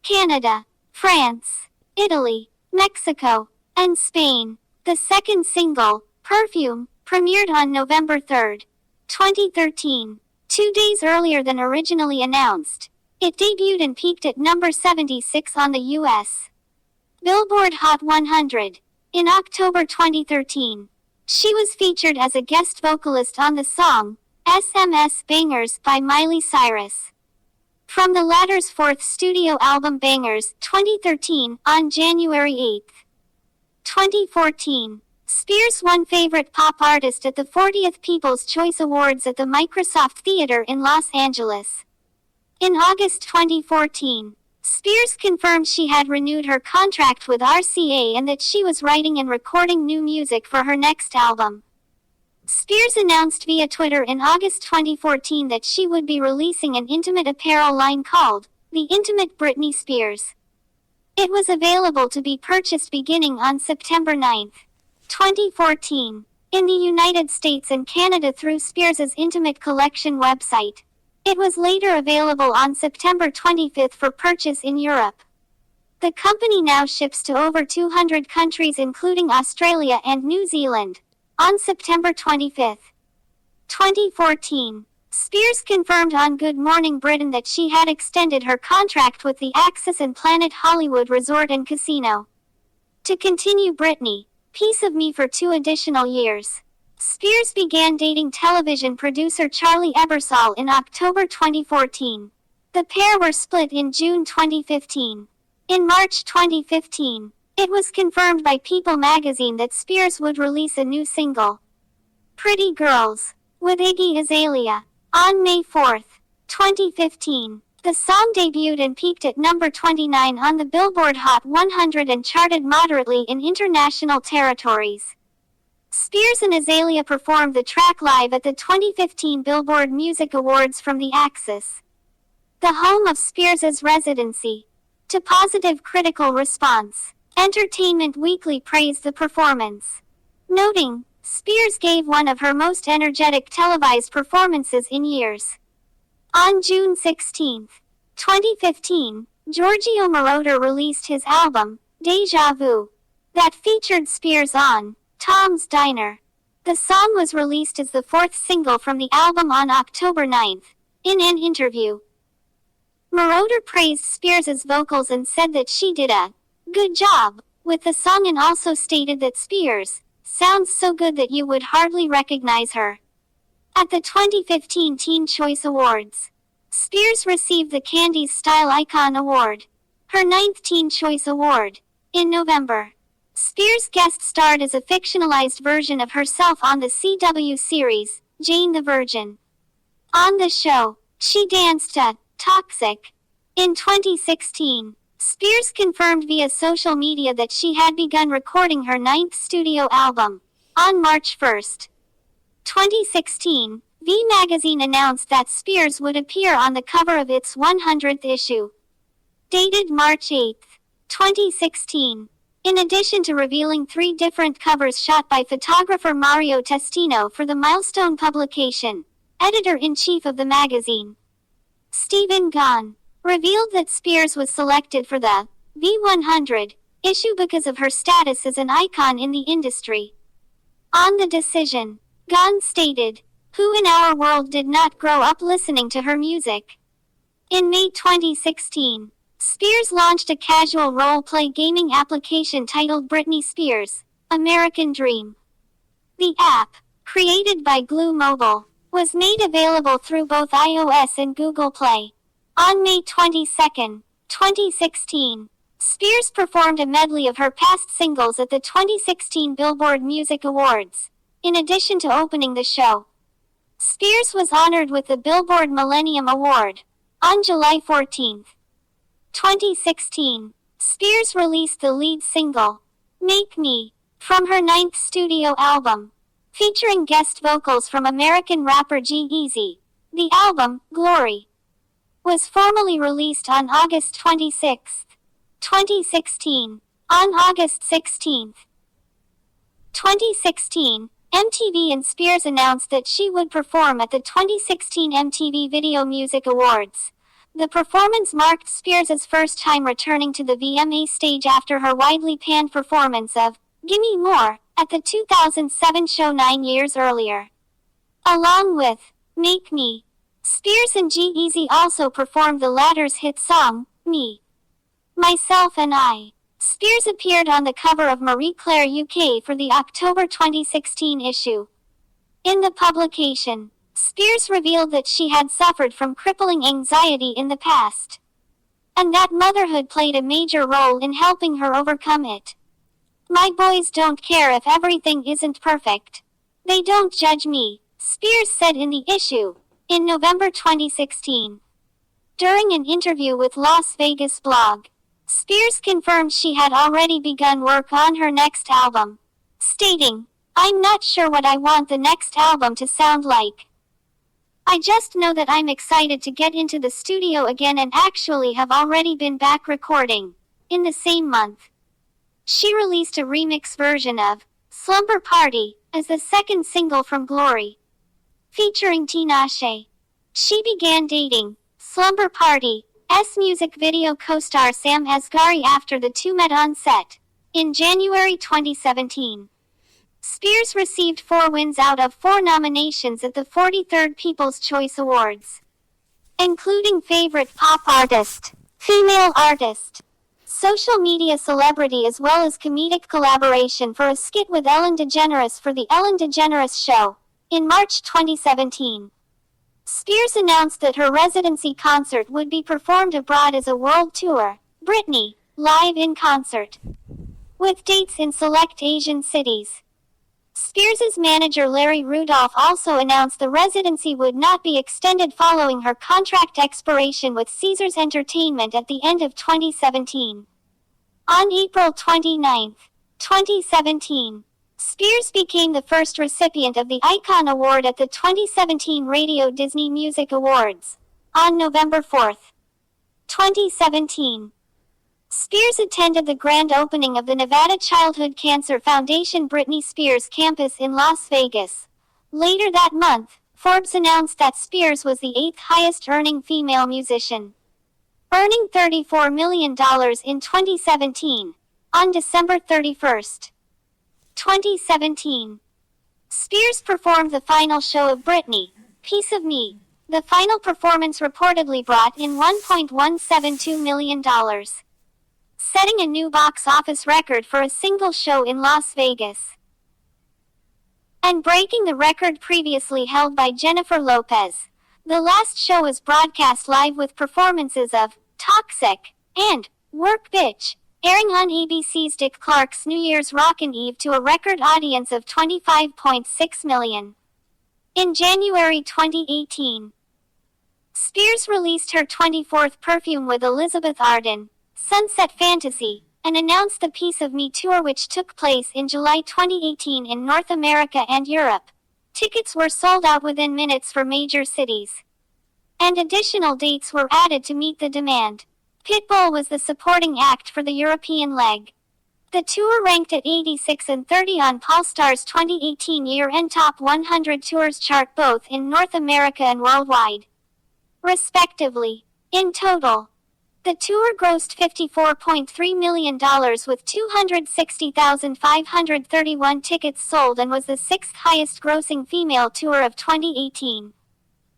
Canada, France, Italy, Mexico, and Spain. The second single, Perfume, premiered on November 3, 2013, 2 days earlier than originally announced. It debuted and peaked at number 76 on the U.S. Billboard Hot 100. In October 2013, she was featured as a guest vocalist on the song, SMS Bangers by Miley Cyrus, from the latter's fourth studio album Bangers, 2013, on January 8, 2014. Spears won Favorite Pop Artist at the 40th People's Choice Awards at the Microsoft Theater in Los Angeles. In August 2014, Spears confirmed she had renewed her contract with RCA and that she was writing and recording new music for her next album. Spears announced via Twitter in August 2014 that she would be releasing an intimate apparel line called The Intimate Britney Spears. It was available to be purchased beginning on September 9, 2014, in the United States and Canada through Spears' Intimate Collection website. It was later available on September 25 for purchase in Europe. The company now ships to over 200 countries including Australia and New Zealand. On September 25, 2014, Spears confirmed on Good Morning Britain that she had extended her contract with the Axis and Planet Hollywood Resort and Casino to continue Britney, Piece of Me for 2 additional years. Spears began dating television producer Charlie Ebersol in October 2014. The pair were split in June 2015. In March 2015, it was confirmed by People magazine that Spears would release a new single, Pretty Girls, with Iggy Azalea, on May 4, 2015. The song debuted and peaked at number 29 on the Billboard Hot 100 and charted moderately in international territories. Spears and Azalea performed the track live at the 2015 Billboard Music Awards from the Axis, the home of Spears' residency. To positive critical response, Entertainment Weekly praised the performance, noting, Spears gave one of her most energetic televised performances in years. On June 16, 2015, Giorgio Moroder released his album, Deja Vu, that featured Spears on Tom's Diner. The song was released as the 4th single from the album on October 9. In an interview, Moroder praised Spears' vocals and said that she did a good job with the song and also stated that Spears sounds so good that you would hardly recognize her. At the 2015 Teen Choice Awards, Spears received the Candy's Style Icon Award, her 9th Teen Choice Award. In November, Spears guest starred as a fictionalized version of herself on the CW series, Jane the Virgin. On the show, she danced to Toxic. In 2016, Spears confirmed via social media that she had begun recording her 9th studio album. On March 1, 2016, V Magazine announced that Spears would appear on the cover of its 100th issue, dated March 8, 2016. In addition to revealing 3 different covers shot by photographer Mario Testino for the Milestone publication, editor-in-chief of the magazine, Stephen Gahn, revealed that Spears was selected for the V100 issue because of her status as an icon in the industry. On the decision, Gahn stated, "Who in our world did not grow up listening to her music?" In May 2016, Spears launched a casual role-play gaming application titled Britney Spears, American Dream. The app, created by Glue Mobile, was made available through both iOS and Google Play. On May 22, 2016, Spears performed a medley of her past singles at the 2016 Billboard Music Awards. In addition to opening the show, Spears was honored with the Billboard Millennium Award. On July 14, 2016, Spears released the lead single, Make Me, from her 9th studio album, featuring guest vocals from American rapper G-Eazy. The album, Glory, was formally released on August 26, 2016. On August 16, 2016, MTV and Spears announced that she would perform at the 2016 MTV Video Music Awards. The performance marked Spears' first time returning to the VMA stage after her widely panned performance of Gimme More at the 2007 show 9 years earlier. Along with Make Me, Spears and G-Eazy also performed the latter's hit song, Me, Myself and I. Spears appeared on the cover of Marie Claire UK for the October 2016 issue. In the publication, Spears revealed that she had suffered from crippling anxiety in the past, and that motherhood played a major role in helping her overcome it. "My boys don't care if everything isn't perfect. They don't judge me," Spears said in the issue. In November 2016, during an interview with Las Vegas blog, Spears confirmed she had already begun work on her next album, stating, "I'm not sure what I want the next album to sound like. I just know that I'm excited to get into the studio again and actually have already been back recording." In the same month, she released a remix version of Slumber Party as the second single from Glory, featuring Tinashe. She began dating Slumber Party's music video co-star Sam Asghari after the two met on set. In January 2017, Spears received 4 wins out of 4 nominations at the 43rd People's Choice Awards, including Favorite Pop Artist, Female Artist, Social Media Celebrity, as well as comedic collaboration for a skit with Ellen DeGeneres for The Ellen DeGeneres Show. In March 2017, Spears announced that her residency concert would be performed abroad as a world tour, Britney, live in concert, with dates in select Asian cities. Spears' manager Larry Rudolph also announced the residency would not be extended following her contract expiration with Caesars Entertainment at the end of 2017. On April 29, 2017, Spears became the first recipient of the Icon Award at the 2017 Radio Disney Music Awards. On November 4, 2017, Spears attended the grand opening of the Nevada Childhood Cancer Foundation Britney Spears campus in Las Vegas. Later that month, Forbes announced that Spears was the 8th highest-earning female musician, earning $34 million in 2017. On December 31, 2017, Spears performed the final show of Britney, Piece of Me. The final performance reportedly brought in $1.172 million, setting a new box office record for a single show in Las Vegas, and breaking the record previously held by Jennifer Lopez. The last show was broadcast live with performances of Toxic and Work Bitch, airing on ABC's Dick Clark's New Year's Rockin' Eve to a record audience of 25.6 million. In January 2018, Spears released her 24th perfume with Elizabeth Arden, Sunset Fantasy, and announced the Piece of Me tour, which took place in July 2018 in North America and Europe. Tickets were sold out within minutes for major cities, and additional dates were added to meet the demand. Pitbull was the supporting act for the European leg. The tour ranked at 86 and 30 on Pollstar's 2018 year-end Top 100 Tours chart both in North America and worldwide, respectively. In total, the tour grossed $54.3 million with 260,531 tickets sold and was the sixth highest grossing female tour of 2018,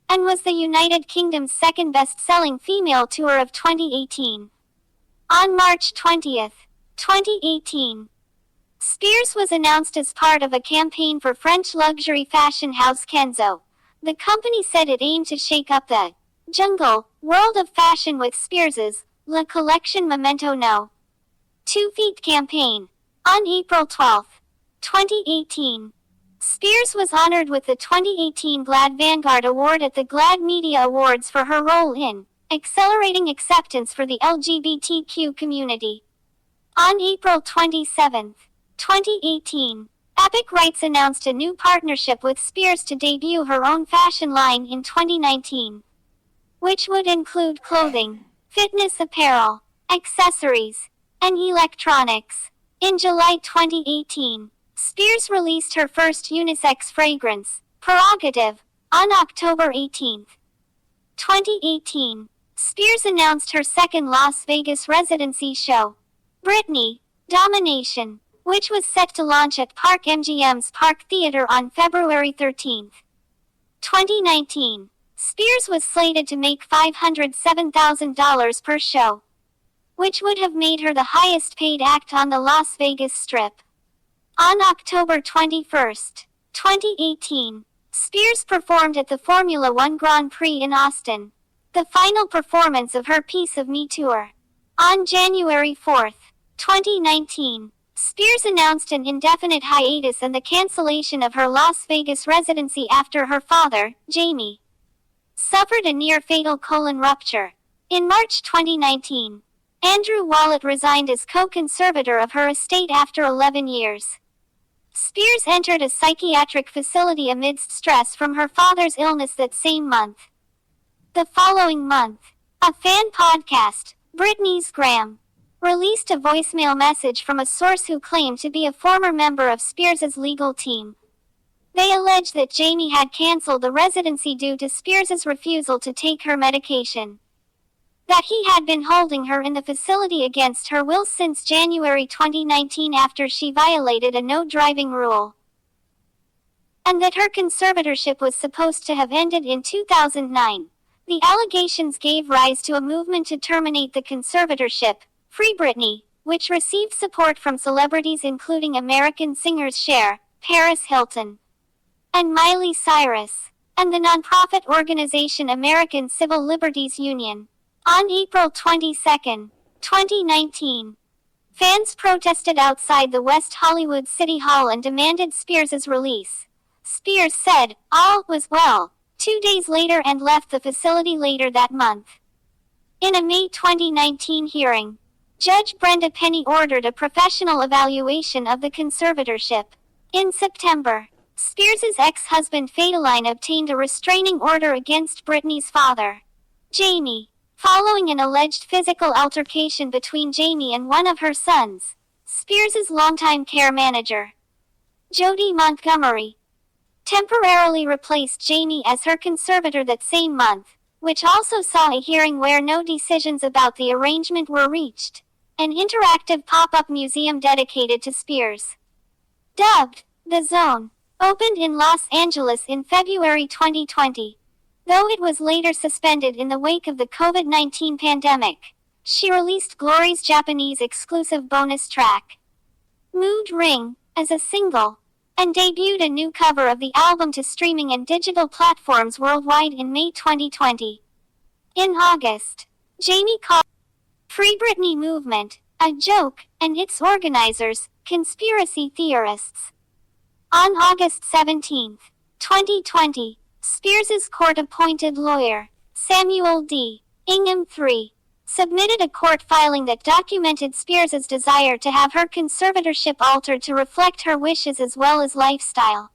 and was the United Kingdom's second best-selling female tour of 2018. On March 20, 2018, Spears was announced as part of a campaign for French luxury fashion house Kenzo. The company said it aimed to shake up the jungle world of fashion with Spears's La Collection Memento No. 2 Feet campaign. On April 12, 2018, Spears was honored with the 2018 GLAAD Vanguard Award at the GLAAD Media Awards for her role in accelerating acceptance for the LGBTQ community. On April 27, 2018, Epic Rights announced a new partnership with Spears to debut her own fashion line in 2019, which would include clothing, fitness apparel, accessories, and electronics. In July 2018, Spears released her first unisex fragrance, Prerogative. On October 18, 2018, Spears announced her second Las Vegas residency show, Britney, Domination, which was set to launch at Park MGM's Park Theater on February 13, 2019. Spears was slated to make $507,000 per show, which would have made her the highest paid act on the Las Vegas Strip. On October 21, 2018, Spears performed at the Formula One Grand Prix in Austin, the final performance of her Piece of Me tour. On January 4, 2019, Spears announced an indefinite hiatus and the cancellation of her Las Vegas residency after her father, Jamie, suffered a near-fatal colon rupture. In March 2019, Andrew Wallet resigned as co-conservator of her estate after 11 years. Spears entered a psychiatric facility amidst stress from her father's illness that same month. The following month, a fan podcast, Britney's Gram, released a voicemail message from a source who claimed to be a former member of Spears' legal team. They alleged that Jamie had canceled the residency due to Spears' refusal to take her medication, that he had been holding her in the facility against her will since January 2019 after she violated a no-driving rule, and that her conservatorship was supposed to have ended in 2009. The allegations gave rise to a movement to terminate the conservatorship, Free Britney, which received support from celebrities including American singers Cher, Paris Hilton, and Miley Cyrus, and the nonprofit organization American Civil Liberties Union. On April 22, 2019, fans protested outside the West Hollywood City Hall and demanded Spears' release. Spears said, "All was well," 2 days later and left the facility later that month. In a May 2019 hearing, Judge Brenda Penny ordered a professional evaluation of the conservatorship. In September, Spears' ex-husband Federline obtained a restraining order against Britney's father, Jamie, following an alleged physical altercation between Jamie and one of her sons. Spears' longtime care manager, Jody Montgomery, temporarily replaced Jamie as her conservator that same month, which also saw a hearing where no decisions about the arrangement were reached. An interactive pop-up museum dedicated to Spears, dubbed The Zone, opened in Los Angeles in February 2020. Though it was later suspended in the wake of the COVID-19 pandemic, she released Glory's Japanese exclusive bonus track, Mood Ring, as a single, and debuted a new cover of the album to streaming and digital platforms worldwide in May 2020. In August, Jamie called Free Britney movement a joke, and its organizers, conspiracy theorists. On August 17, 2020, Spears' court-appointed lawyer, Samuel D. Ingham III, submitted a court filing that documented Spears' desire to have her conservatorship altered to reflect her wishes as well as lifestyle,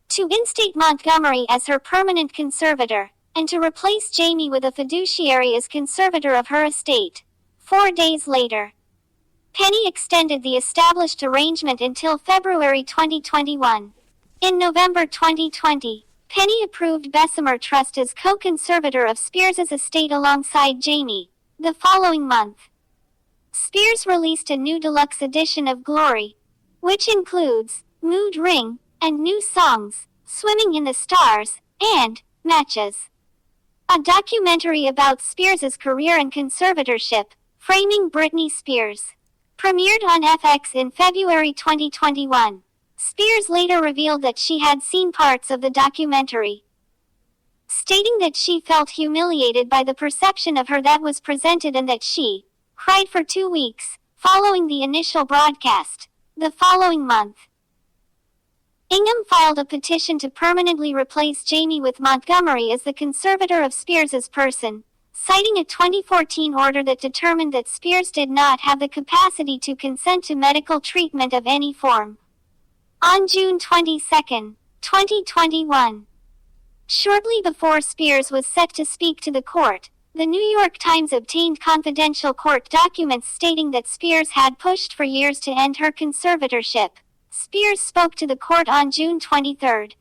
to instate Montgomery as her permanent conservator, and to replace Jamie with a fiduciary as conservator of her estate. 4 days later, Penny extended the established arrangement until February 2021. In November 2020, Penny approved Bessemer Trust as co-conservator of Spears' estate alongside Jamie. The following month, Spears released a new deluxe edition of Glory, which includes Mood Ring and new songs, Swimming in the Stars, and Matches. A documentary about Spears' career and conservatorship, Framing Britney Spears, premiered on FX in February 2021. Spears later revealed that she had seen parts of the documentary, stating that she felt humiliated by the perception of her that was presented and that she cried for 2 weeks following the initial broadcast. The following month, Ingham filed a petition to permanently replace Jamie with Montgomery as the conservator of Spears' person, citing a 2014 order that determined that Spears did not have the capacity to consent to medical treatment of any form. On June 22, 2021, shortly before Spears was set to speak to the court, the New York Times obtained confidential court documents stating that Spears had pushed for years to end her conservatorship. Spears spoke to the court on June 23,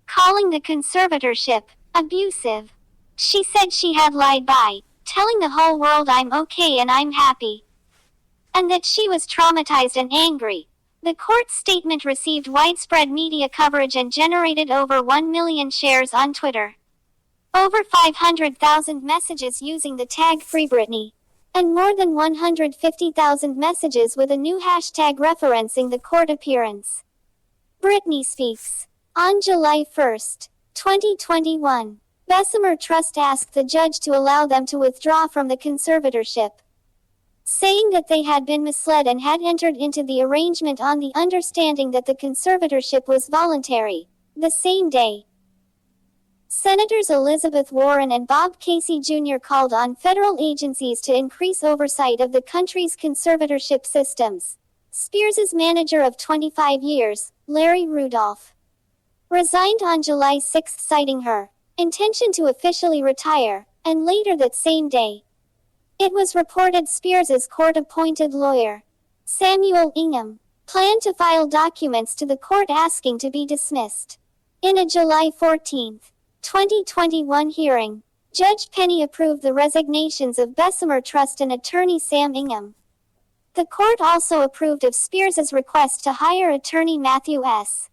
calling the conservatorship abusive. She said she had lied by telling the whole world I'm okay and I'm happy, and that she was traumatized and angry. The court statement received widespread media coverage and generated over 1 million shares on Twitter, over 500,000 messages using the tag FreeBritney, and more than 150,000 messages with a new hashtag referencing the court appearance. Britney speaks. On July 1, 2021, Bessemer Trust asked the judge to allow them to withdraw from the conservatorship, saying that they had been misled and had entered into the arrangement on the understanding that the conservatorship was voluntary. The same day, Senators Elizabeth Warren and Bob Casey Jr. called on federal agencies to increase oversight of the country's conservatorship systems. Spears' manager of 25 years, Larry Rudolph, resigned on July 6, citing her intention to officially retire, and later that same day, it was reported Spears' court-appointed lawyer, Samuel Ingham, planned to file documents to the court asking to be dismissed. In a July 14, 2021 hearing, Judge Penny approved the resignations of Bessemer Trust and attorney Sam Ingham. The court also approved of Spears' request to hire attorney Matthew S.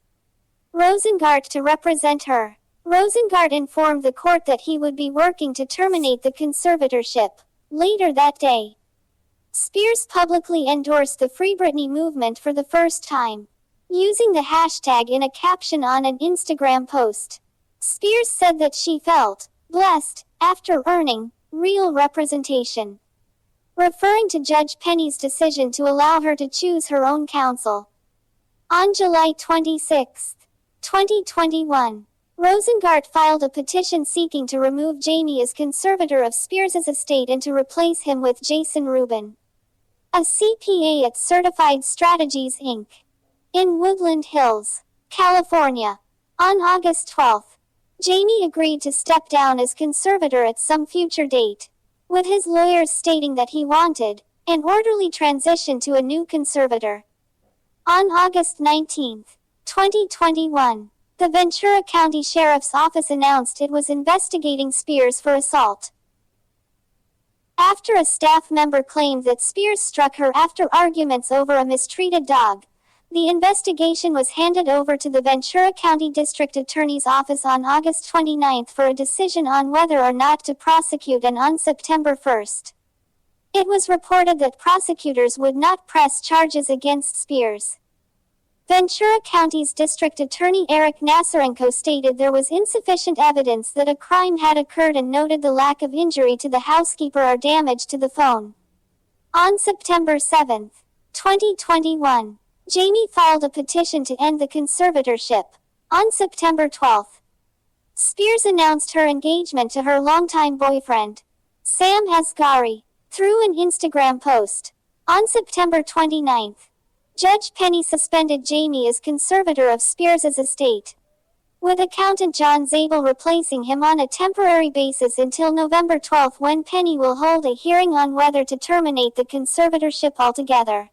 Rosengart to represent her. Rosengart informed the court that he would be working to terminate the conservatorship. Later that day, Spears publicly endorsed the Free Britney movement for the first time, using the hashtag in a caption on an Instagram post. Spears said that she felt blessed after earning real representation, referring to Judge Penny's decision to allow her to choose her own counsel. On July 26, 2021, Rosengart filed a petition seeking to remove Jamie as conservator of Spears' estate and to replace him with Jason Rubin, a CPA at Certified Strategies Inc., in Woodland Hills, California. On August 12, Jamie agreed to step down as conservator at some future date, with his lawyers stating that he wanted an orderly transition to a new conservator. On August 19, 2021, the Ventura County Sheriff's Office announced it was investigating Spears for assault, after a staff member claimed that Spears struck her after arguments over a mistreated dog. The investigation was handed over to the Ventura County District Attorney's Office on August 29 for a decision on whether or not to prosecute, and on September 1, it was reported that prosecutors would not press charges against Spears. Ventura County's District Attorney Eric Nasarenko stated there was insufficient evidence that a crime had occurred and noted the lack of injury to the housekeeper or damage to the phone. On September 7, 2021, Jamie filed a petition to end the conservatorship. On September 12, Spears announced her engagement to her longtime boyfriend, Sam Asghari, through an Instagram post. On September 29, Judge Penny suspended Jamie as conservator of Spears' estate. with accountant John Zabel replacing him on a temporary basis until November 12 when Penny will hold a hearing on whether to terminate the conservatorship altogether.